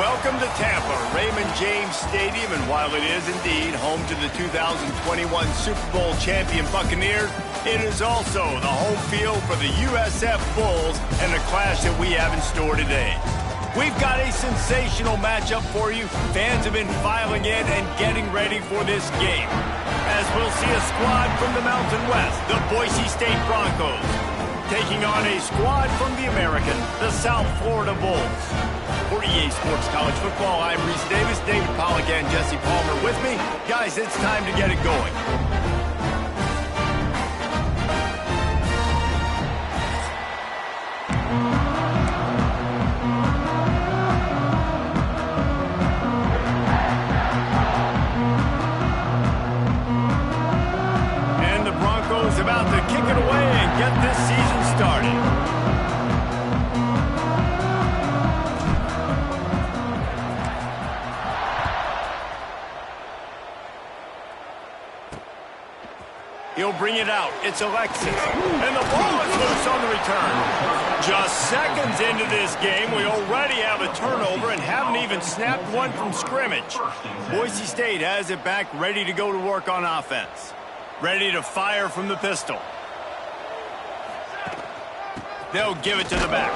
Welcome to Tampa, Raymond James Stadium, and while it is indeed home to the 2021 Super Bowl champion Buccaneers, it is also the home field for the USF Bulls and the clash that we have in store today. We've got a sensational matchup for you. Fans have been filing in and getting ready for this game, as we'll see a squad from the Mountain West, the Boise State Broncos, taking on a squad from the American, the South Florida Bulls. For EA Sports College Football, I'm Reese Davis, David Pollack, and Jesse Palmer with me. Guys, it's time to get it going. And the Broncos about to kick it away and get this season started. He'll bring it out. It's Alexis. And the ball is loose on the return. Just seconds into this game, we already have a turnover and haven't even snapped one from scrimmage. Boise State has it back, ready to go to work on offense. Ready to fire from the pistol. They'll give it to the back.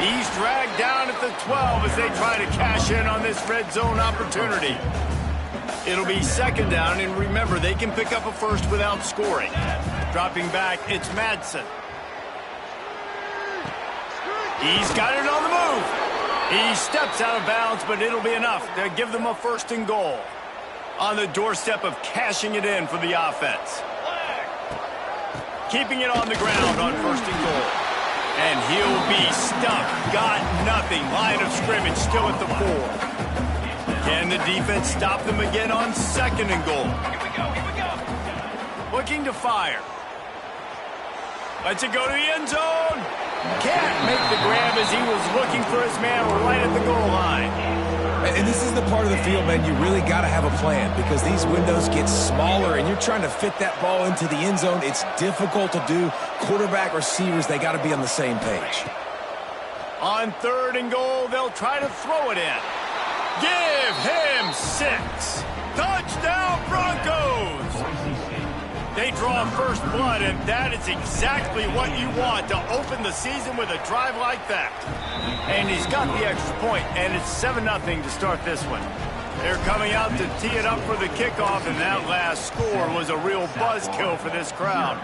He's dragged down at the 12 as they try to cash in on this red zone opportunity. It'll be second down, and remember, they can pick up a first without scoring. Dropping back, it's Madsen. He's got it on the move. He steps out of bounds, but it'll be enough to give them a first and goal. On the doorstep of cashing it in for the offense. Keeping it on the ground on first and goal. And he'll be stuck. Got nothing. Line of scrimmage still at the 4. Can the defense stop them again on second and goal? Here we go. Looking to fire. Lets it go to the end zone. Can't make the grab as he was looking for his man right at the goal line. And this is the part of the field, man, you really got to have a plan because these windows get smaller and you're trying to fit that ball into the end zone. It's difficult to do. Quarterback, receivers, they got to be on the same page. On third and goal, they'll try to throw it in. Give him 6. Touchdown, Broncos! They draw first blood, and that is exactly what you want to open the season with a drive like that. And he's got the extra point, and it's 7-0 to start this one. They're coming out to tee it up for the kickoff, and that last score was a real buzzkill for this crowd.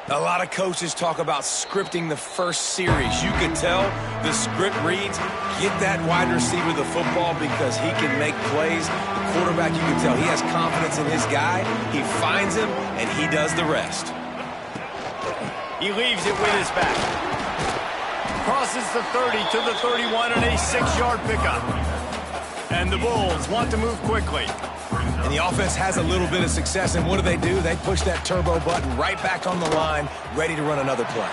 A lot of coaches talk about scripting the first series. You can tell the script reads, get that wide receiver the football because he can make plays. The quarterback, you can tell he has confidence in his guy. He finds him, and he does the rest. He leaves it with his back. Crosses the 30 to the 31 on a 6-yard pickup. And the Bulls want to move quickly. And the offense has a little bit of success, and what do? They push that turbo button right back on the line, ready to run another play.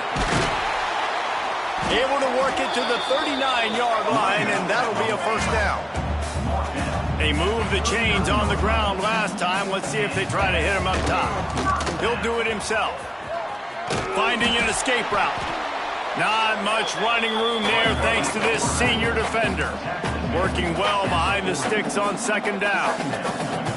Able to work it to the 39-yard line, and that'll be a first down. They moved the chains on the ground last time. Let's see if they try to hit him up top. He'll do it himself. Finding an escape route. Not much running room there thanks to this senior defender. Working well behind the sticks on second down.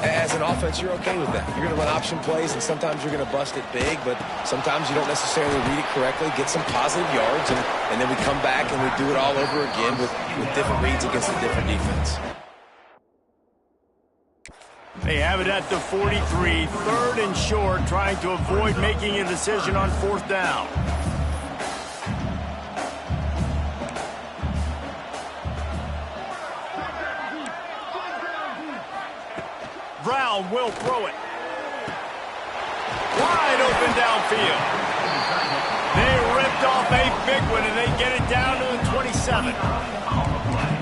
As an offense, you're okay with that. You're going to run option plays, and sometimes you're going to bust it big, but sometimes you don't necessarily read it correctly, get some positive yards, and then we come back and we do it all over again with different reads against a different defense. They have it at the 43, third and short, trying to avoid making a decision on fourth down. Brown will throw it. Wide open downfield. They ripped off a big one, and they get it down to the 27.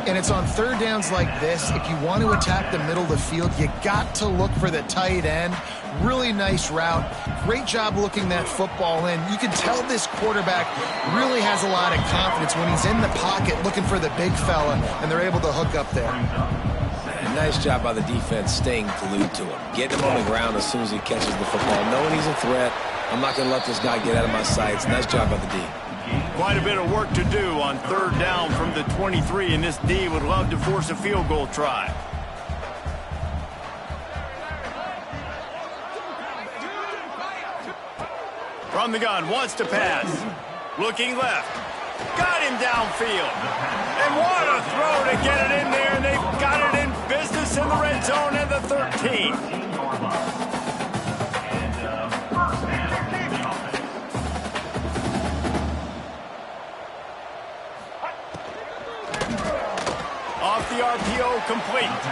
And it's on third downs like this. If you want to attack the middle of the field, you got to look for the tight end. Really nice route. Great job looking that football in. You can tell this quarterback really has a lot of confidence when he's in the pocket looking for the big fella, and they're able to hook up there. Nice job by the defense staying glued to him. Getting him on the ground as soon as he catches the football. Knowing he's a threat, I'm not going to let this guy get out of my sights. Nice job by the D. Quite a bit of work to do on third down from the 23, and this D would love to force a field goal try. From the gun, wants to pass. Looking left. Got him downfield. And what a throw to get it in there, and they've got it in business in the red zone at the 13. The RPO complete.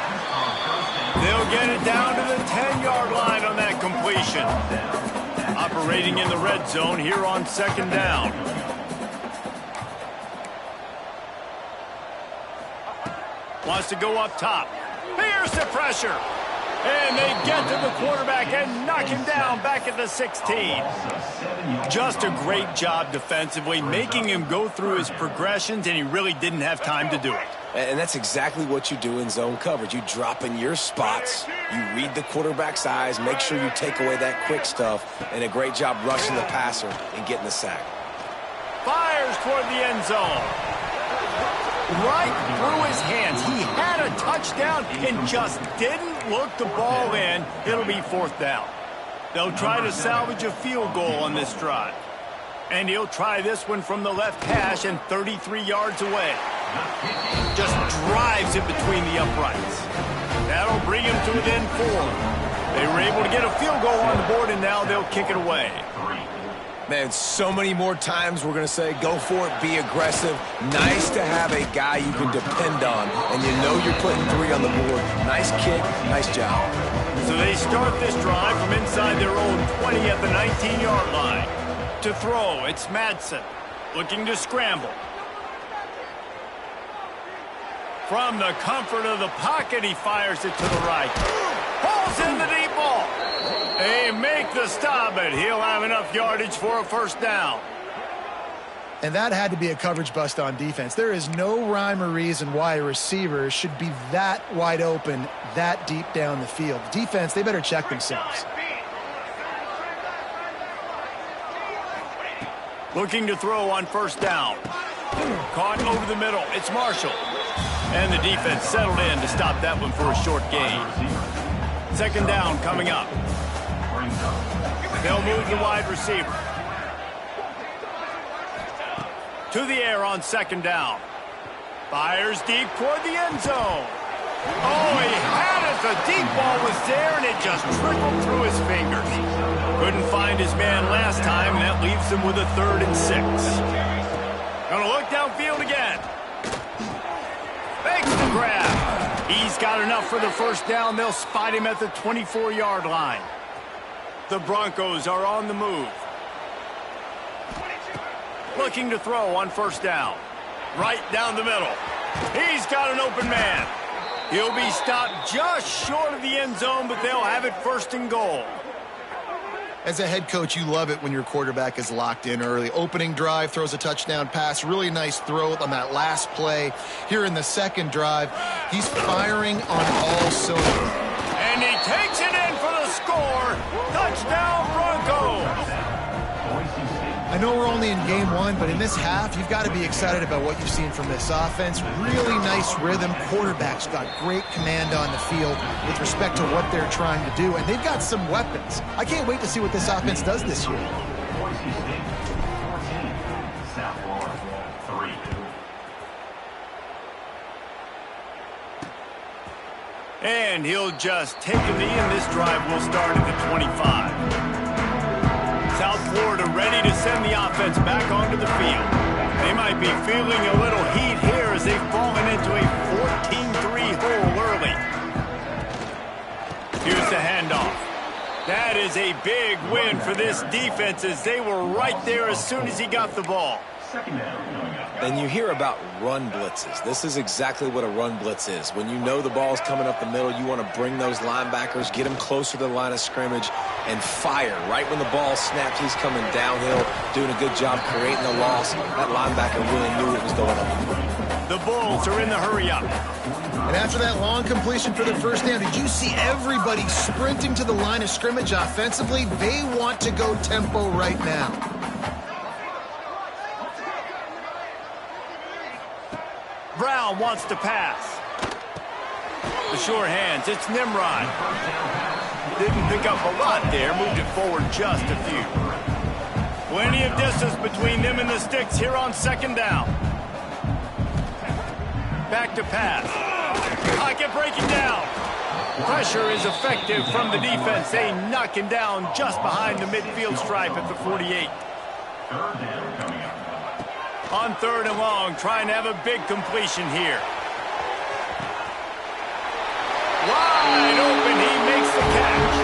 They'll get it down to the 10-yard line on that completion. Operating in the red zone here on second down. Wants to go up top. Here's the pressure. And they get to the quarterback and knock him down back at the 16. Just a great job defensively, making him go through his progressions, and he really didn't have time to do it. And that's exactly what you do in zone coverage. You drop in your spots, you read the quarterback's eyes, make sure you take away that quick stuff, and a great job rushing the passer and getting the sack. Fires toward the end zone. Right through his hands. He had a touchdown and just didn't look the ball in. It'll be fourth down. They'll try to salvage a field goal on this drive. And he'll try this one from the left hash and 33 yards away. Just drives it between the uprights. That'll bring him to within 4. They were able to get a field goal on the board, and now they'll kick it away. Man, so many more times we're going to say, go for it, be aggressive. Nice to have a guy you can depend on, and you know you're putting 3 on the board. Nice kick, nice job. So they start this drive from inside their own 20 at the 19-yard line. To throw, it's Madsen, looking to scramble. From the comfort of the pocket, he fires it to the right. Pulls in the deep ball. They make the stop, but he'll have enough yardage for a first down. And that had to be a coverage bust on defense. There is no rhyme or reason why a receiver should be that wide open, that deep down the field. Defense, they better check themselves. Looking to throw on first down. Caught over the middle. It's Marshall. And the defense settled in to stop that one for a short gain. Second down coming up. They'll move the wide receiver. To the air on second down. Fires deep toward the end zone. Oh, he had it. The deep ball was there, and it just trickled through his fingers. Couldn't find his man last time, and that leaves him with a 3rd and 6. Gonna look downfield again. Makes the grab. He's got enough for the first down. They'll spot him at the 24-yard line. The Broncos are on the move. Looking to throw on first down. Right down the middle. He's got an open man. He'll be stopped just short of the end zone, but they'll have it 1st and goal. As a head coach, you love it when your quarterback is locked in early. Opening drive, throws a touchdown pass. Really nice throw on that last play. Here in the second drive, he's firing on all cylinders. And he takes it in for the score. Touchdown, Broncos. I know we're only in game 1, but in this half, you've got to be excited about what you've seen from this offense. Really nice rhythm. Quarterback's got great command on the field with respect to what they're trying to do, and they've got some weapons. I can't wait to see what this offense does this year. And he'll just take a knee, and this drive will start at the 25. South Florida ready to send the offense back onto the field. They might be feeling a little heat here as they've fallen into a 14-3 hole early. Here's the handoff. That is a big win for this defense as they were right there as soon as he got the ball. And you hear about run blitzes. This is exactly what a run blitz is. When you know the ball's coming up the middle, you want to bring those linebackers, get them closer to the line of scrimmage, and fire. Right when the ball snapped, he's coming downhill, doing a good job creating the loss. That linebacker really knew what was going on. The Bulls are in the hurry-up. And after that long completion for the first down, did you see everybody sprinting to the line of scrimmage offensively? They want to go tempo right now. Brown wants to pass. The sure hands, it's Nimrod. Didn't pick up a lot there, moved it forward just a few. Plenty of distance between them and the sticks here on second down. Back to pass. Pocket breaking down. Pressure is effective from the defense. They knock him down just behind the midfield stripe at the 48. On third and long, trying to have a big completion here. Wide open, he makes the catch.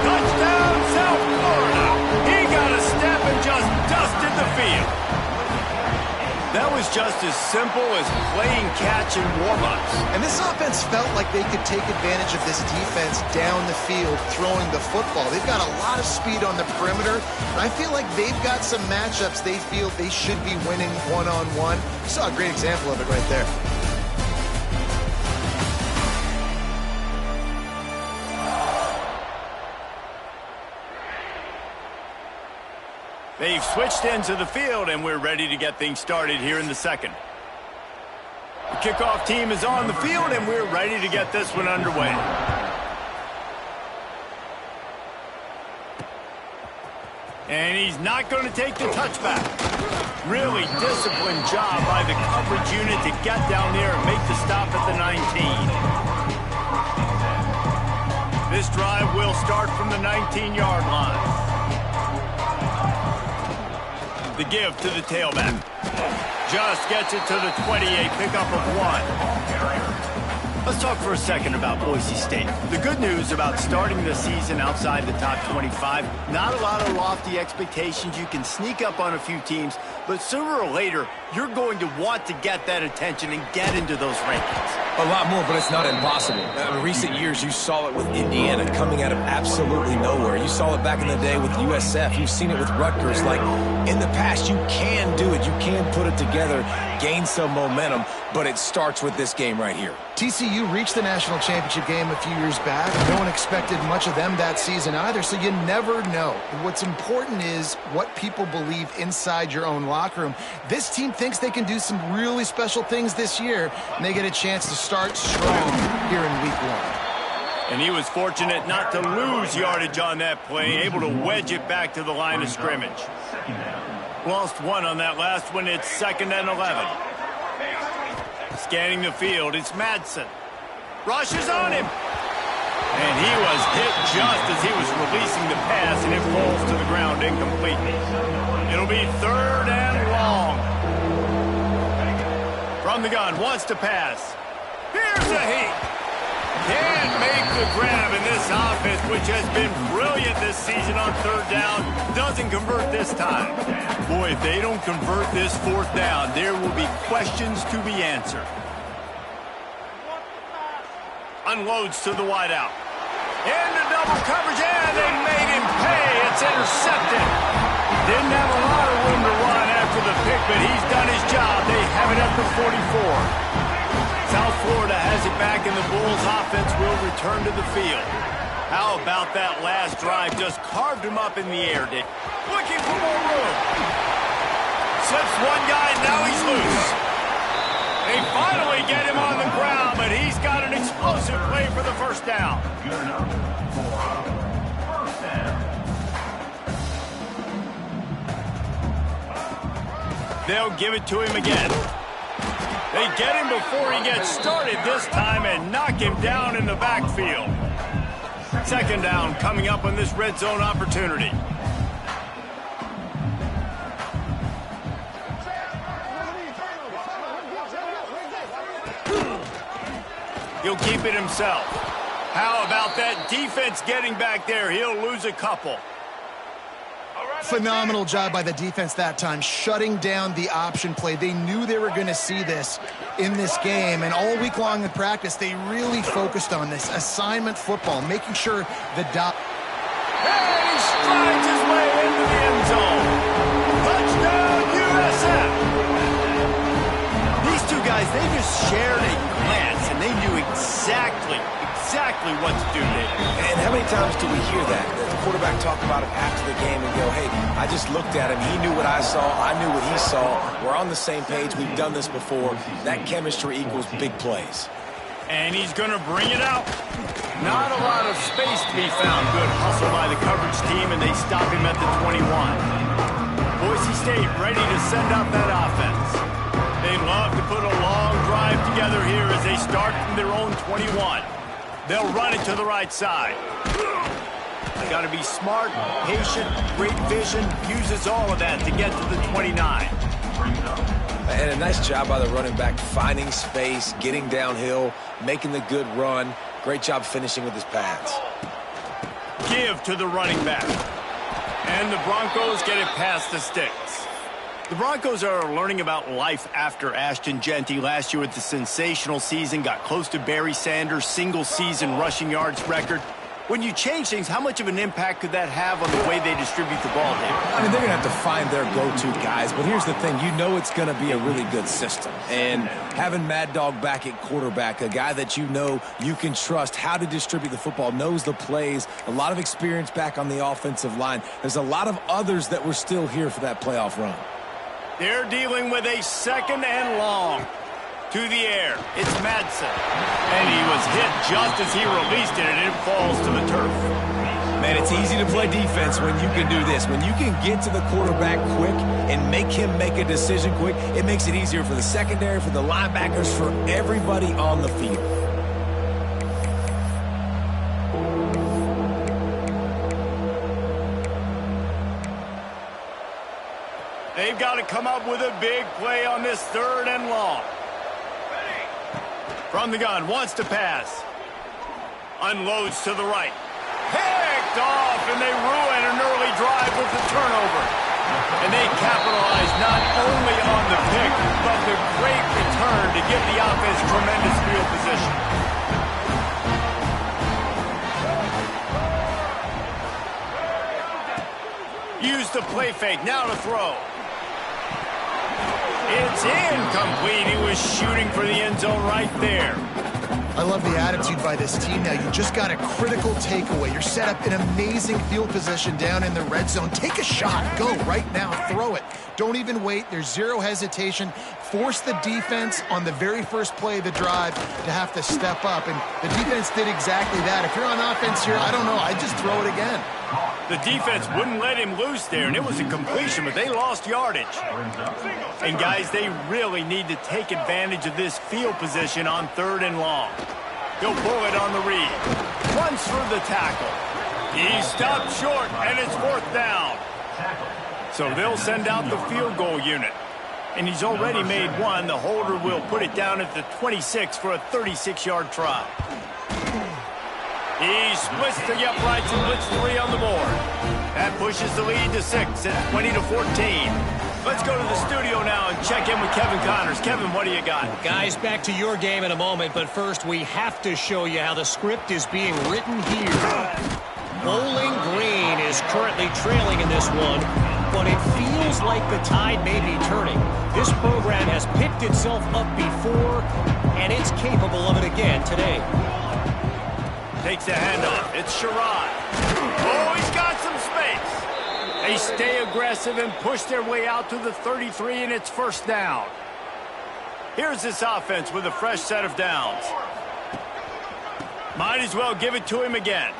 Touchdown, South Florida. He got a step and just dusted the field. That was just as simple as playing catch in warm-ups. And this offense felt like they could take advantage of this defense down the field, throwing the football. They've got a lot of speed on the perimeter, and I feel like they've got some matchups they feel they should be winning one-on-one. You saw a great example of it right there. They've switched ends of the field, and we're ready to get things started here in the second. The kickoff team is on the field, and we're ready to get this one underway. And he's not going to take the touchback. Really disciplined job by the coverage unit to get down there and make the stop at the 19. This drive will start from the 19-yard line. The give to the tailback. Just gets it to the 28, pickup of 1. Let's talk for a second about Boise State. The good news about starting the season outside the top 25, not a lot of lofty expectations. You can sneak up on a few teams, but sooner or later, you're going to want to get that attention and get into those rankings. A lot more, but it's not impossible. In recent years, you saw it with Indiana coming out of absolutely nowhere. You saw it back in the day with USF. You've seen it with Rutgers. Like, in the past, you can do it. You can put it together, gain some momentum, but it starts with this game right here. TCU reached the national championship game a few years back. No one expected much of them that season either, so you never know. What's important is what people believe inside your own locker room. This team thinks they can do some really special things this year, and they get a chance to start strong here in week 1. And he was fortunate not to lose yardage on that play, able to wedge it back to the line of scrimmage. Lost 1 on that last one. It's 2nd and 11. Scanning the field, it's Madsen. Rushes on him. And he was hit just as he was releasing the pass, and it falls to the ground incomplete. It'll be 3rd and long. From the gun, wants to pass. Here's a heat. Can't make the grab in this offense, which has been brilliant this season on 3rd down. Doesn't convert this time. Boy, if they don't convert this 4th down, there will be questions to be answered. Unloads to the wideout. Into double coverage, and they made him pay. It's intercepted. Didn't have a lot of room to run after the pick, but he's done his job. They have it at the 44. South Florida has it back, and the Bulls offense will return to the field. How about that last drive? Just carved him up in the air, Dick. Looking for more room. Slips one guy, now he's loose. They finally get him on the ground, but he's got an explosive play for the 1st down. They'll give it to him again. They get him before he gets started this time and knock him down in the backfield. 2nd down coming up on this red zone opportunity. He'll keep it himself. How about that defense getting back there? He'll lose a couple. Phenomenal job by the defense that time, shutting down the option play. They knew they were going to see this in this game, and all week long in practice, they really focused on this assignment football, making sure the dot. And he strides his way into the end zone. Touchdown, USF. These two guys, they just shared a glance, and they knew exactly what to do there. And how many many times do we hear that? The quarterback talk about it after the game and go, hey, I just looked at him. He knew what I saw. I knew what he saw. We're on the same page. We've done this before. That chemistry equals big plays. And he's going to bring it out. Not a lot of space to be found. Good hustle by the coverage team, and they stop him at the 21. Boise State ready to send out that offense. They love to put a long drive together here as they start from their own 21. They'll run it to the right side. Got to be smart, patient, great vision. Uses all of that to get to the 29. And a nice job by the running back, finding space, getting downhill, making the good run. Great job finishing with his pads. Give to the running back. And the Broncos get it past the sticks. The Broncos are learning about life after Ashton Jeanty last year with the sensational season, got close to Barry Sanders' single-season rushing yards record. When you change things, how much of an impact could that have on the way they distribute the ball here? I mean, they're going to have to find their go-to guys, but here's the thing. You know it's going to be a really good system. And having Mad Dog back at quarterback, a guy that you know you can trust how to distribute the football, knows the plays, a lot of experience back on the offensive line. There's a lot of others that were still here for that playoff run. They're dealing with a 2nd and long. To the air, it's Madsen. And he was hit just as he released it, and it falls to the turf. Man, it's easy to play defense when you can do this. When you can get to the quarterback quick and make him make a decision quick, it makes it easier for the secondary, for the linebackers, for everybody on the field. They've got to come up with a big play on this 3rd and long. From the gun, wants to pass. Unloads to the right. Picked off, and they ruin an early drive with the turnover. And they capitalize not only on the pick, but the great return to give the offense tremendous field position. Use the play fake, now to throw. It's incomplete. He was shooting for the end zone right there. I love the attitude by this team now. You just got a critical takeaway. You're set up in amazing field position down in the red zone. Take a shot. Go right now. Throw it. Don't even wait. There's zero hesitation. Force the defense on the very first play of the drive to have to step up. And the defense did exactly that. If you're on offense here, I don't know. I'd just throw it again. The defense wouldn't let him loose there, and it was a completion, but they lost yardage. And, guys, they really need to take advantage of this field position on 3rd and long. He'll pull it on the read. Runs through the tackle. He stopped short, and it's 4th down. So they'll send out the field goal unit. And he's already made one. The holder will put it down at the 26 for a 36-yard try. He splits the uprights and blitz 3 on the board. That pushes the lead to 6 at 20-14. Let's go to the studio now and check in with Kevin Connors. Kevin, what do you got? Guys, back to your game in a moment, but first we have to show you how the script is being written here. Bowling Green is currently trailing in this one, but it feels like the tide may be turning. This program has picked itself up before, and it's capable of it again today. Takes a handoff. It's Sherrod. Oh, he's got some space. They stay aggressive and push their way out to the 33, and it's 1st down. Here's this offense with a fresh set of downs. Might as well give it to him again.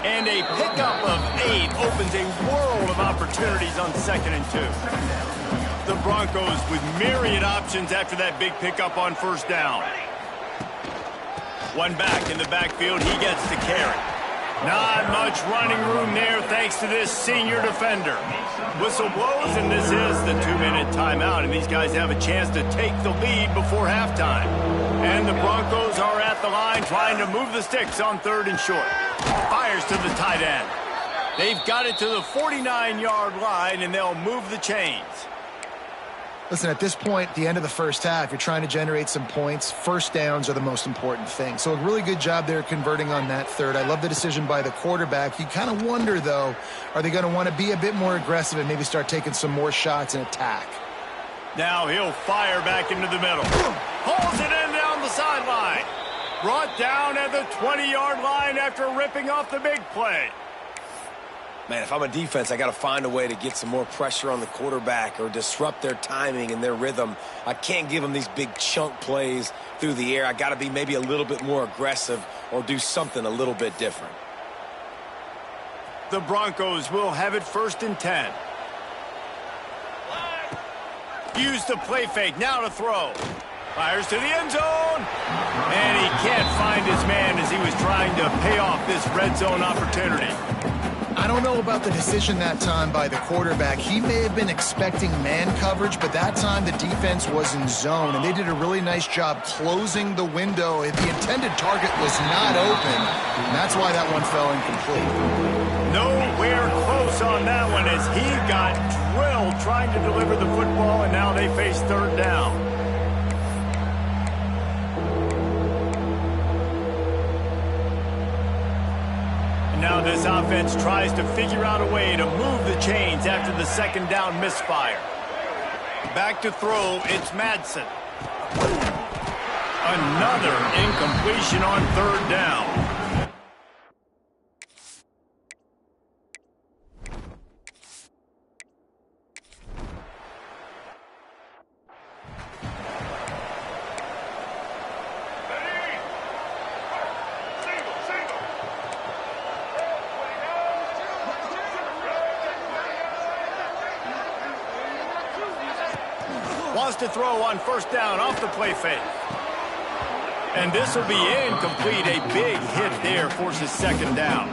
And a pickup of 8 opens a world of opportunities on 2nd and 2. The Broncos with myriad options after that big pickup on 1st down. One back in the backfield, he gets to carry. Not much running room there thanks to this senior defender. Whistle blows, and this is the 2-minute timeout, and these guys have a chance to take the lead before halftime. And the Broncos are at the line trying to move the sticks on 3rd and short. Fires to the tight end. They've got it to the 49-yard line, and they'll move the chains. Listen, at this point, the end of the first half, you're trying to generate some points. 1st downs are the most important thing. So a really good job there converting on that 3rd. I love the decision by the quarterback. You kind of wonder, though, are they going to want to be a bit more aggressive and maybe start taking some more shots and attack? Now he'll fire back into the middle. Pulls it in down the sideline. Brought down at the 20-yard line after ripping off the big play. Man, if I'm a defense, I got to find a way to get some more pressure on the quarterback or disrupt their timing and their rhythm. I can't give them these big chunk plays through the air. I got to be maybe a little bit more aggressive or do something a little bit different. The Broncos will have it 1st and 10. Use the play fake, now to throw. Fires to the end zone. And he can't find his man as he was trying to pay off this red zone opportunity. I don't know about the decision that time by the quarterback. He may have been expecting man coverage, but that time the defense was in zone, and they did a really nice job closing the window. If the intended target was not open, and that's why that one fell incomplete. Nowhere close on that one as he got drilled trying to deliver the football, and now they face 3rd down. Now this offense tries to figure out a way to move the chains after the 2nd down misfire. Back to throw, it's Madsen. Another incompletion on 3rd down. Wants to throw on 1st down off the play fake. And this will be incomplete. A big hit there forces 2nd down.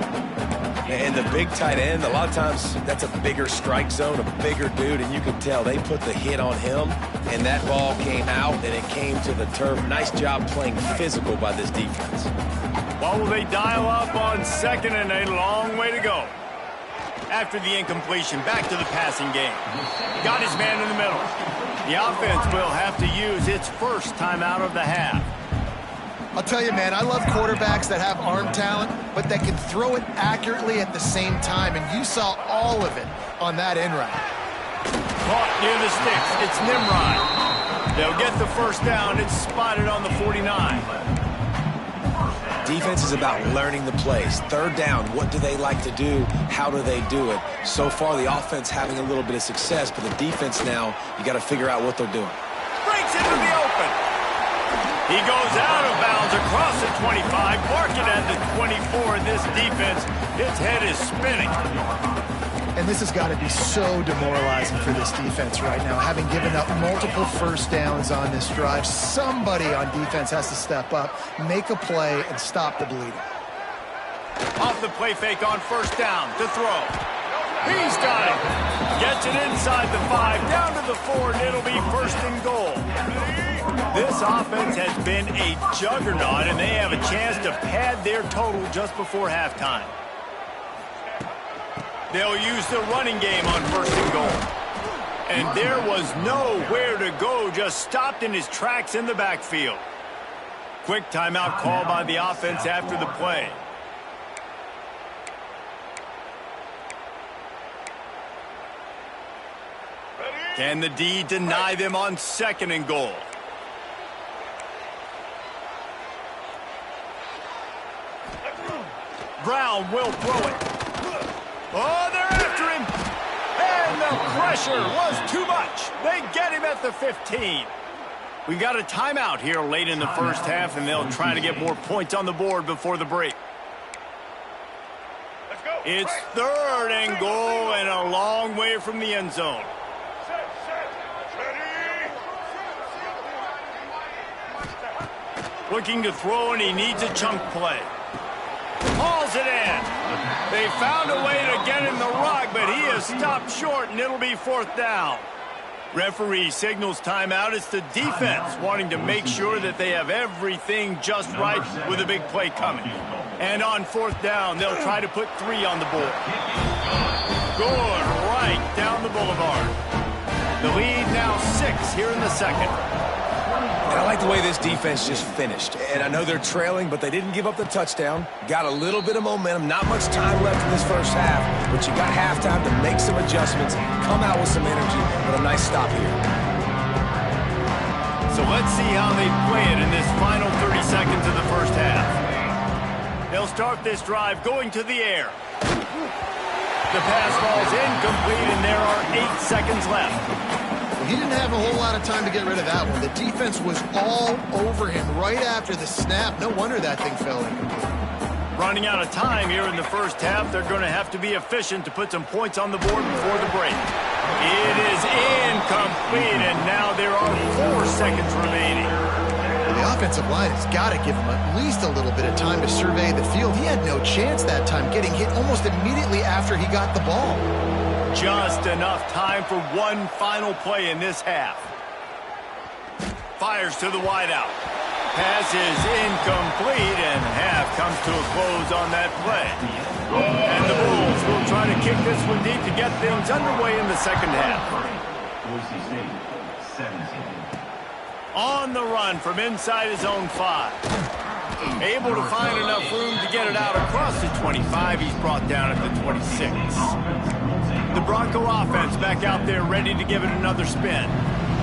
And the big tight end, a lot of times that's a bigger strike zone, a bigger dude, and you can tell they put the hit on him, and that ball came out, and it came to the turf. Nice job playing physical by this defense. What will they dial up on 2nd and a long way to go? After the incompletion, back to the passing game. Got his man in the middle. The offense will have to use its 1st timeout of the half. I'll tell you, man, I love quarterbacks that have arm talent, but that can throw it accurately at the same time, and you saw all of it on that end route. Caught near the sticks, it's Nimrod. They'll get the 1st down, it's spotted on the 49. Defense is about learning the plays. 3rd down, what do they like to do? How do they do it? So far, the offense having a little bit of success, but the defense now, you got to figure out what they're doing. Breaks into the open. He goes out of bounds across the 25, marking at the 24. This defense, its head is spinning. And this has got to be so demoralizing for this defense right now. Having given up multiple 1st downs on this drive, somebody on defense has to step up, make a play, and stop the bleeding. Off the play fake on 1st down to throw. He's got it. Gets it inside the 5, down to the 4, and it'll be 1st and goal. This offense has been a juggernaut, and they have a chance to pad their total just before halftime. They'll use the running game on 1st and goal. And there was nowhere to go, just stopped in his tracks in the backfield. Quick timeout call by the offense after the play. Can the D deny them on 2nd and goal? Brown will throw it. Oh, they're after him. And the pressure was too much. They get him at the 15. We got a timeout here late in the 1st half, and they'll try to get more points on the board before the break. It's 3rd and goal and a long way from the end zone. Looking to throw, and he needs a chunk play. Hauls it in. They found a way to get him the rug, but he has stopped short, and it'll be 4th down. Referee signals timeout. It's the defense wanting to make sure that they have everything just right with a big play coming. And on 4th down, they'll try to put 3 on the board. Good right down the boulevard. The lead now 6 here in the 2nd. And I like the way this defense just finished. And I know they're trailing, but they didn't give up the touchdown. Got a little bit of momentum. Not much time left in this 1st half, but you got halftime to make some adjustments, come out with some energy, but a nice stop here. So let's see how they play it in this final 30 seconds of the first half. They'll start this drive going to the air. The pass ball's incomplete, and there are 8 seconds left. He didn't have a whole lot of time to get rid of that one. The defense was all over him right after the snap. No wonder that thing fell incomplete. Running out of time here in the first half. They're going to have to be efficient to put some points on the board before the break. It is incomplete, and now there are 4 seconds remaining. The offensive line has got to give him at least a little bit of time to survey the field. He had no chance that time, getting hit almost immediately after he got the ball. Just enough time for one final play in this half. Fires to the wideout. Pass is incomplete, and half comes to a close on that play. And the Bulls will try to kick this one deep to get things underway in the second half. On the run from inside his own 5. Able to find enough room to get it out across the 25. He's brought down at the 26. The Bronco offense back out there ready to give it another spin.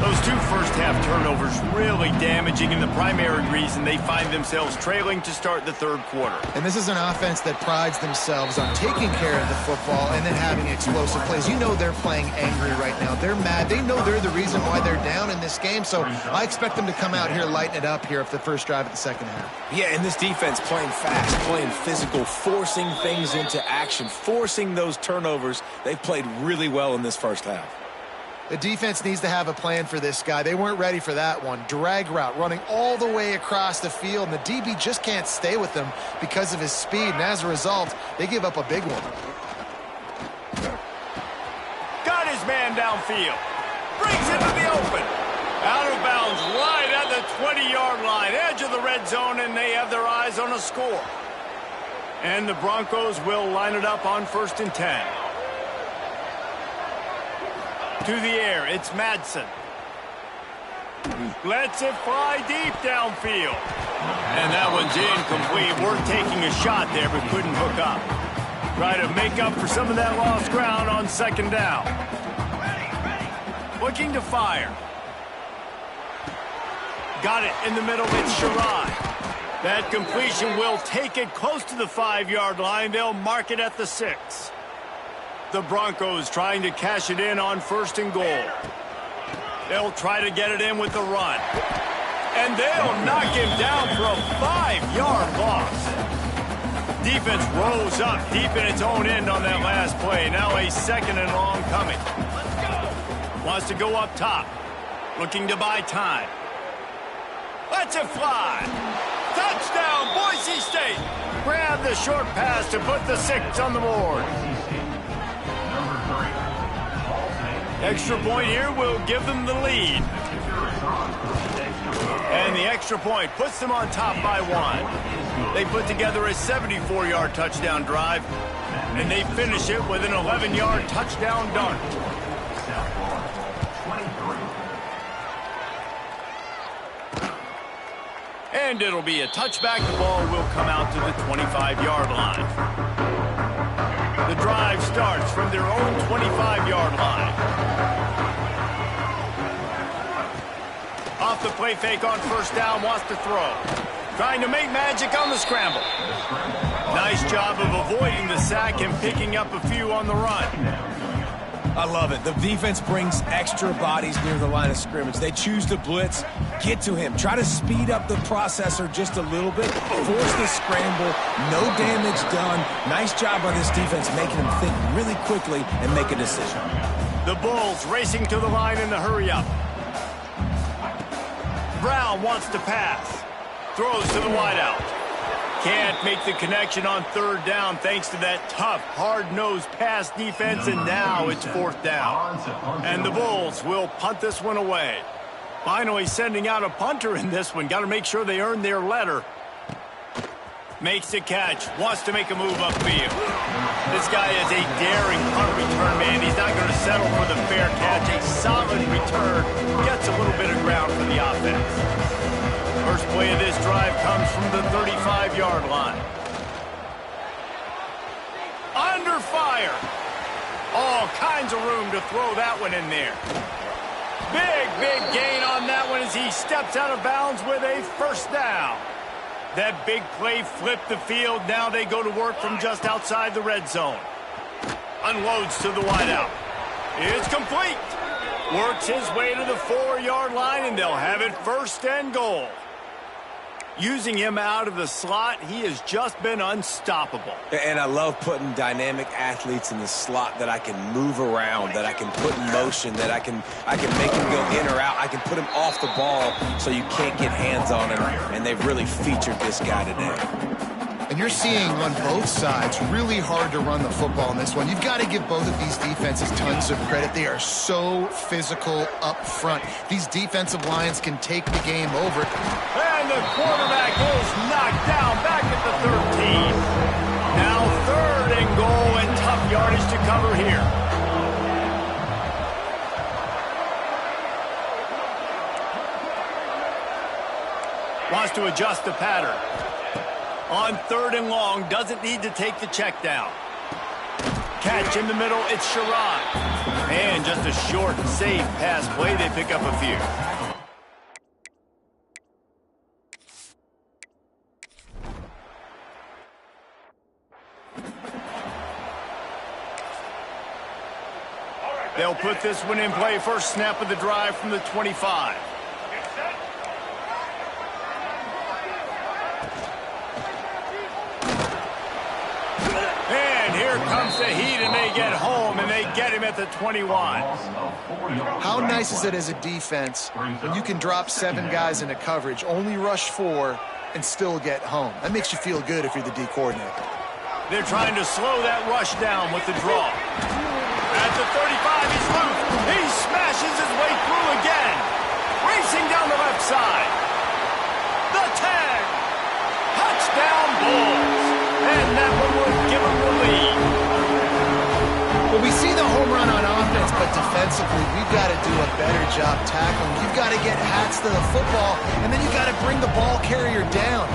Those 2 first-half turnovers really damaging, and the primary reason they find themselves trailing to start the third quarter. And this is an offense that prides themselves on taking care of the football and then having explosive plays. You know they're playing angry right now. They're mad. They know they're the reason why they're down in this game, so I expect them to come out here, lighten it up here for the first drive of the second half. Yeah, and this defense playing fast, playing physical, forcing things into action, forcing those turnovers. They've played really well in this first half. The defense needs to have a plan for this guy. They weren't ready for that one. Drag route running all the way across the field, and the DB just can't stay with them because of his speed, and as a result, they give up a big one. Got his man downfield. Brings it to the open. Out of bounds right at the 20-yard line, edge of the red zone, and they have their eyes on a score. And the Broncos will line it up on 1st and 10. To the air, it's Madsen. Lets it fly deep downfield. And that one's incomplete. Worth taking a shot there, but couldn't hook up. Try to make up for some of that lost ground on 2nd down. Looking to fire. Got it in the middle, it's Sherrod. That completion will take it close to the 5-yard line. They'll mark it at the 6. The Broncos trying to cash it in on 1st and goal. They'll try to get it in with the run. And they'll knock him down for a 5-yard loss. Defense rose up deep in its own end on that last play. Now a 2nd and long coming. Wants to go up top. Looking to buy time. Lets it fly. Touchdown, Boise State. Grab the short pass to put the 6 on the board. Extra point here will give them the lead. And the extra point puts them on top by 1. They put together a 74-yard touchdown drive, and they finish it with an 11-yard touchdown dart. And it'll be a touchback. The ball will come out to the 25-yard line. The drive starts from their own 25-yard line. Off the play fake on 1st down, wants to throw. Trying to make magic on the scramble. Nice job of avoiding the sack and picking up a few on the run. I love it. The defense brings extra bodies near the line of scrimmage. They choose to blitz, get to him, try to speed up the processor just a little bit, force the scramble, no damage done. Nice job by this defense making him think really quickly and make a decision. The Bulls racing to the line in the hurry-up. Brown wants to pass. Throws to the wideout. Can't make the connection on 3rd down thanks to that tough, hard-nosed pass defense, and now it's 4th down. And the Bulls will punt this one away. Finally sending out a punter in this one. Got to make sure they earn their letter. Makes the catch. Wants to make a move upfield. This guy is a daring punt return man. He's not going to settle for the fair catch. A solid return. Gets a little bit of ground for the offense. First play of this drive comes from the 35-yard line. Under fire. All kinds of room to throw that one in there. Big gain on that one as he steps out of bounds with a first down. That big play flipped the field. Now they go to work from just outside the red zone. Unloads to the wideout. It's complete. Works his way to the 4-yard line, and they'll have it first and goal. Using him out of the slot, he has just been unstoppable. And I love putting dynamic athletes in the slot that I can move around, that I can put in motion, that I can make him go in or out. I can put him off the ball so you can't get hands on him, and they've really featured this guy today. And you're seeing on both sides really hard to run the football in this one. You've got to give both of these defenses tons of credit. They are so physical up front. These defensive lines can take the game over. And the quarterback is knocked down back at the 13. Now 3rd and goal and tough yardage to cover here. Wants to adjust the pattern. On 3rd and long, doesn't need to take the check down. Catch in the middle, it's Sherrod. And just a short, safe pass play, they pick up a few. They'll put this one in play. First snap of the drive from the 25. Here comes the heat, and they get home, and they get him at the 21. How nice is it as a defense when you can drop 7 guys into coverage, only rush 4, and still get home? That makes you feel good if you're the D coordinator. They're trying to slow that rush down with the draw. At the 35, he's loose. He smashes his way through again. Racing down the left side. The tag. Touchdown Bulls. And that one would give them the lead. Well, we see the home run on offense, but defensively, we've got to do a better job tackling. You've got to get hats to the football, and then you've got to bring the ball carrier down.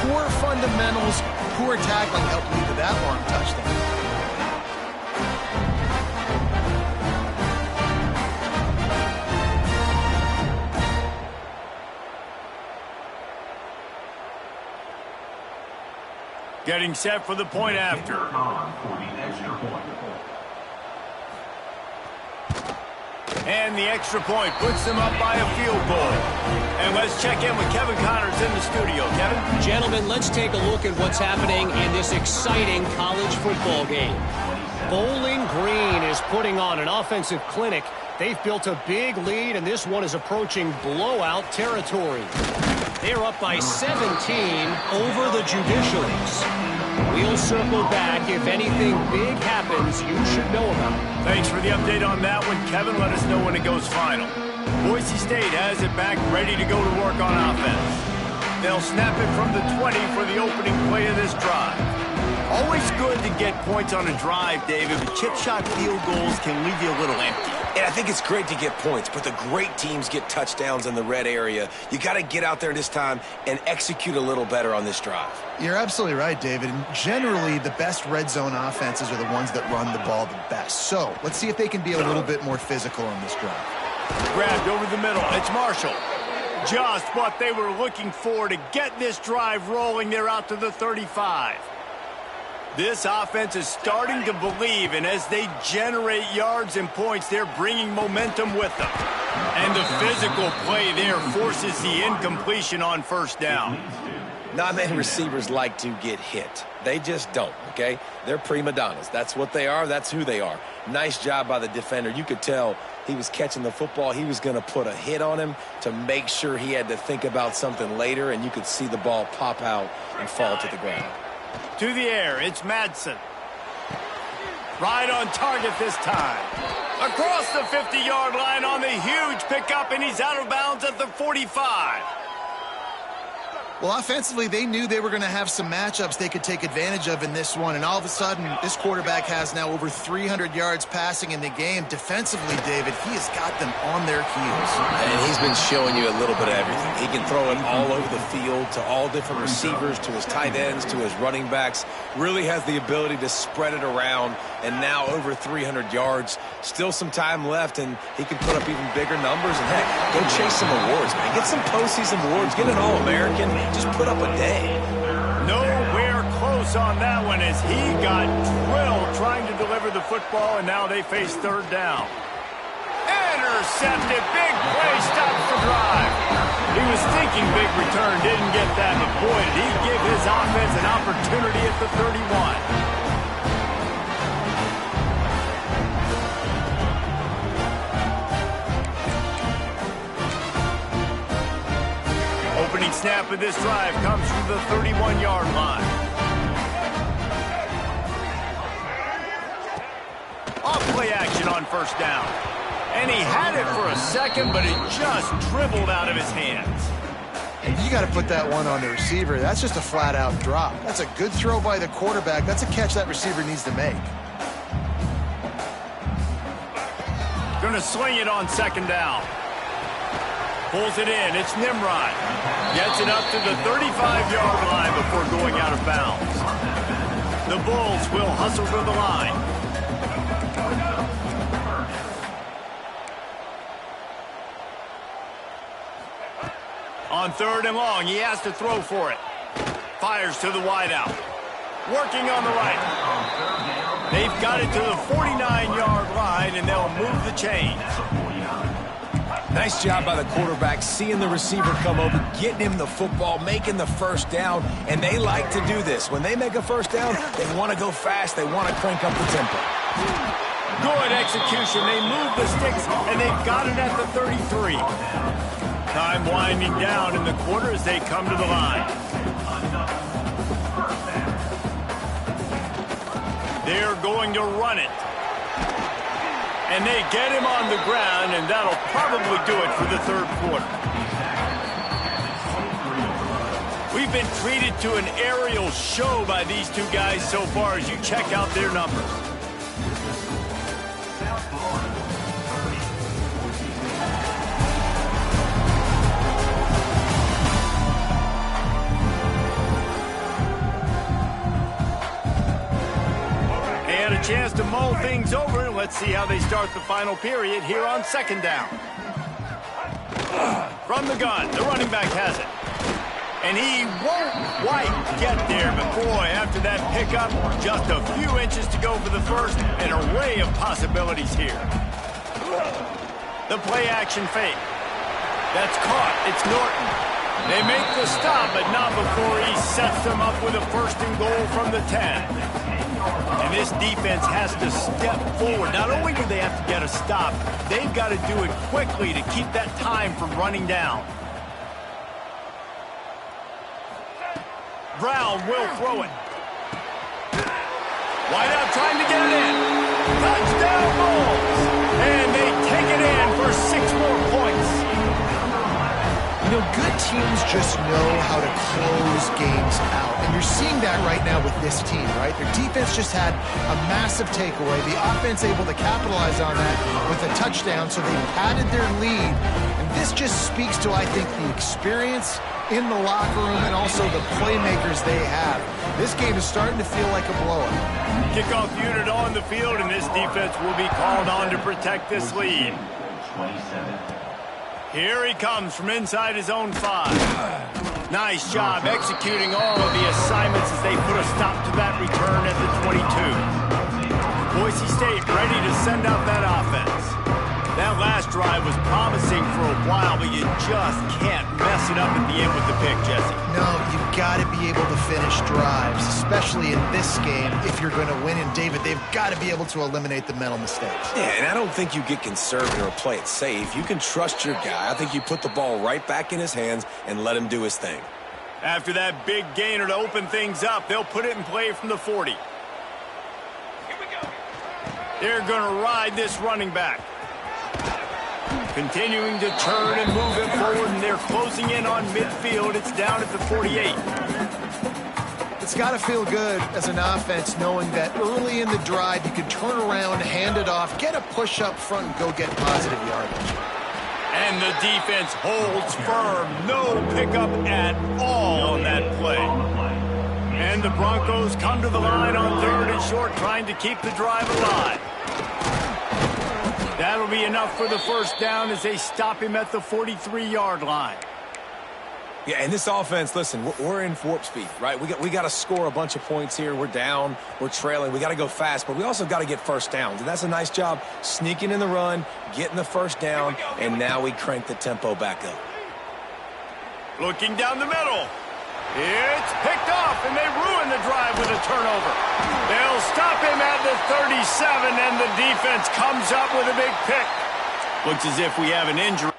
Poor fundamentals, poor tackling helped lead to that long touchdown. Getting set for the point after. And the extra point puts them up by a field goal. And let's check in with Kevin Connors in the studio. Kevin? Gentlemen, let's take a look at what's happening in this exciting college football game. Bowling Green is putting on an offensive clinic. They've built a big lead, and this one is approaching blowout territory. They're up by 17 over the Judicials. We'll circle back. If anything big happens, you should know about it. Thanks for the update on that one, Kevin. Let us know when it goes final. Boise State has it back, ready to go to work on offense. They'll snap it from the 20 for the opening play of this drive. Always good to get points on a drive, David, but chip shot field goals can leave you a little empty. And I think it's great to get points, but the great teams get touchdowns in the red area. You got to get out there this time and execute a little better on this drive. You're absolutely right, David. And generally, the best red zone offenses are the ones that run the ball the best. So let's see if they can be a little bit more physical on this drive. Grabbed over the middle. It's Marshall. Just what they were looking for to get this drive rolling. They're out to the 35. This offense is starting to believe, and as they generate yards and points, they're bringing momentum with them. And the physical play there forces the incompletion on first down. Not many receivers like to get hit. They just don't, okay? They're prima donnas. That's what they are. That's who they are. Nice job by the defender. You could tell he was catching the football. He was going to put a hit on him to make sure he had to think about something later, and you could see the ball pop out and fall to the ground. To the air, it's Madsen. Right on target this time. Across the 50-yard line on the huge pickup, and he's out of bounds at the 45. Well, offensively, they knew they were going to have some matchups they could take advantage of in this one, and all of a sudden, this quarterback has now over 300 yards passing in the game. Defensively, David, he has got them on their heels. And he's been showing you a little bit of everything. He can throw it all over the field to all different receivers, to his tight ends, to his running backs. Really has the ability to spread it around, and now over 300 yards. Still some time left, and he can put up even bigger numbers. And, heck, go chase some awards, man. Get some postseason awards. Get an All-American. Just put up a day. Nowhere close on that one as he got drilled trying to deliver the football, and now they face third down. Intercepted. Big play. Stops the drive. He was thinking big return. Didn't get that, but boy, did he give his offense an opportunity at the 31. Opening snap of this drive comes from the 31-yard line. Off play action on first down. And he had it for a second, but it just dribbled out of his hands. And you got to put that one on the receiver. That's just a flat-out drop. That's a good throw by the quarterback. That's a catch that receiver needs to make. Going to sling it on second down. Pulls it in. It's Nimrod. Gets it up to the 35-yard line before going out of bounds. The Bulls will hustle to the line. On third and long, he has to throw for it. Fires to the wideout. Working on the right. They've got it to the 49-yard line, and they'll move the chains. Nice job by the quarterback, seeing the receiver come over, getting him the football, making the first down, and they like to do this. When they make a first down, they want to go fast. They want to crank up the tempo. Good execution. They move the sticks, and they've got it at the 33. Time winding down in the quarter as they come to the line. They're going to run it. And they get him on the ground, and that'll probably do it for the third quarter. We've been treated to an aerial show by these two guys so far as you check out their numbers. And a chance to mull things over. Let's see how they start the final period here on second down. From the gun, the running back has it. And he won't quite get there, but boy, after that pickup, just a few inches to go for the first. An array of possibilities here. The play action fake. That's caught. It's Norton. They make the stop, but not before he sets them up with a first and goal from the 10. And this defense has to step forward. Not only do they have to get a stop, they've got to do it quickly to keep that time from running down. Brown will throw it. Wideout trying to get it in. Touchdown Bulls! And they take it in for 6 more points. You know, good teams just know how to close games out. And you're seeing that right now with this team, right? Their defense just had a massive takeaway. The offense able to capitalize on that with a touchdown, so they padded their lead. And this just speaks to, I think, the experience in the locker room and also the playmakers they have. This game is starting to feel like a blowout. Kickoff unit on the field, and this defense will be called on to protect this lead. 27. Here he comes from inside his own 5. Nice job executing all of the assignments as they put a stop to that return at the 22. Boise State ready to send out that offense. That last drive was promising for a while, but you just can't mess it up at the end with the pick, Jesse. No, you've got to be able to finish drives, especially in this game if you're going to win. And, David, they've got to be able to eliminate the mental mistakes. Yeah, and I don't think you get conservative or play it safe. You can trust your guy. I think you put the ball right back in his hands and let him do his thing. After that big gainer to open things up, they'll put it in play from the 40. They're going to ride this running back. Continuing to turn and move it forward, and they're closing in on midfield. It's down at the 48. It's got to feel good as an offense knowing that early in the drive you can turn around, hand it off, get a push up front, and go get positive yardage. And the defense holds firm. No pickup at all on that play. And the Broncos come to the line on 3rd and short, trying to keep the drive alive. That'll be enough for the first down as they stop him at the 43-yard line. Yeah, and this offense, listen, we're in warp speed, right? We got to score a bunch of points here. We're down, we're trailing. We got to go fast, but we also got to get first downs. And that's a nice job sneaking in the run, getting the first down, and now we crank the tempo back up. Looking down the middle. It's picked off, and they ruin the drive with a turnover. They'll stop him at the 37, and the defense comes up with a big pick. Looks as if we have an injury.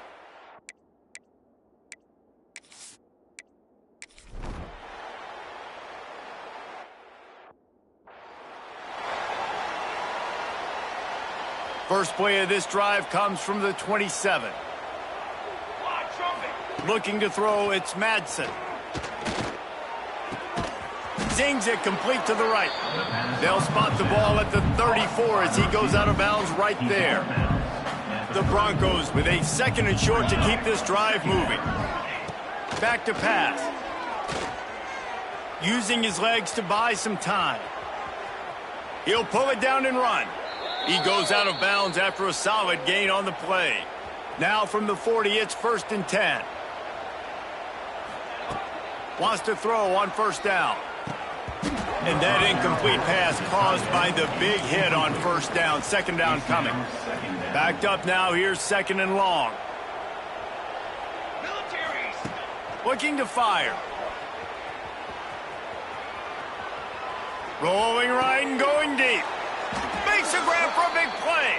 First play of this drive comes from the 27. Looking to throw, it's Madsen. Zings it complete to the right. They'll spot the ball at the 34 as he goes out of bounds right there. The Broncos with a 2nd and short to keep this drive moving. Back to pass. Using his legs to buy some time. He'll pull it down and run. He goes out of bounds after a solid gain on the play. Now from the 40, it's 1st and 10. Wants to throw on first down. And that incomplete pass caused by the big hit on first down. 2nd down coming. Backed up now. Here's 2nd and long. Looking to fire. Rolling right and going deep. Makes a grab for a big play.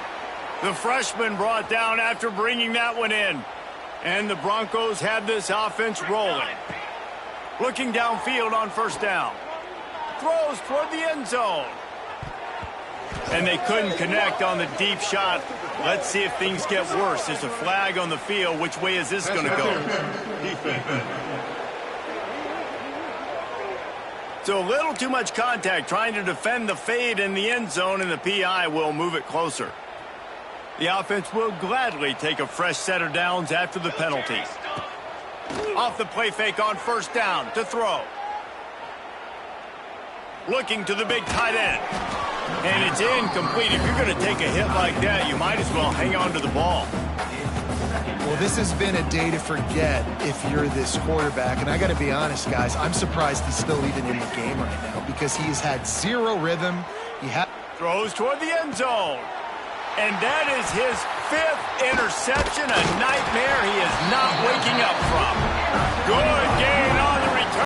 The freshman brought down after bringing that one in. And the Broncos have this offense rolling. Looking downfield on first down. Throws toward the end zone. And they couldn't connect on the deep shot. Let's see if things get worse. There's a flag on the field. Which way is this going to go? So a little too much contact trying to defend the fade in the end zone, and the PI will move it closer. The offense will gladly take a fresh set of downs after the penalty. Off the play fake on first down to throw. Looking to the big tight end. And it's incomplete. If you're going to take a hit like that, you might as well hang on to the ball. Well, this has been a day to forget if you're this quarterback. And I got to be honest, guys, I'm surprised he's still even in the game right now because he's had zero rhythm. Throws toward the end zone. And that is his 5th interception, a nightmare he is not waking up from. Good game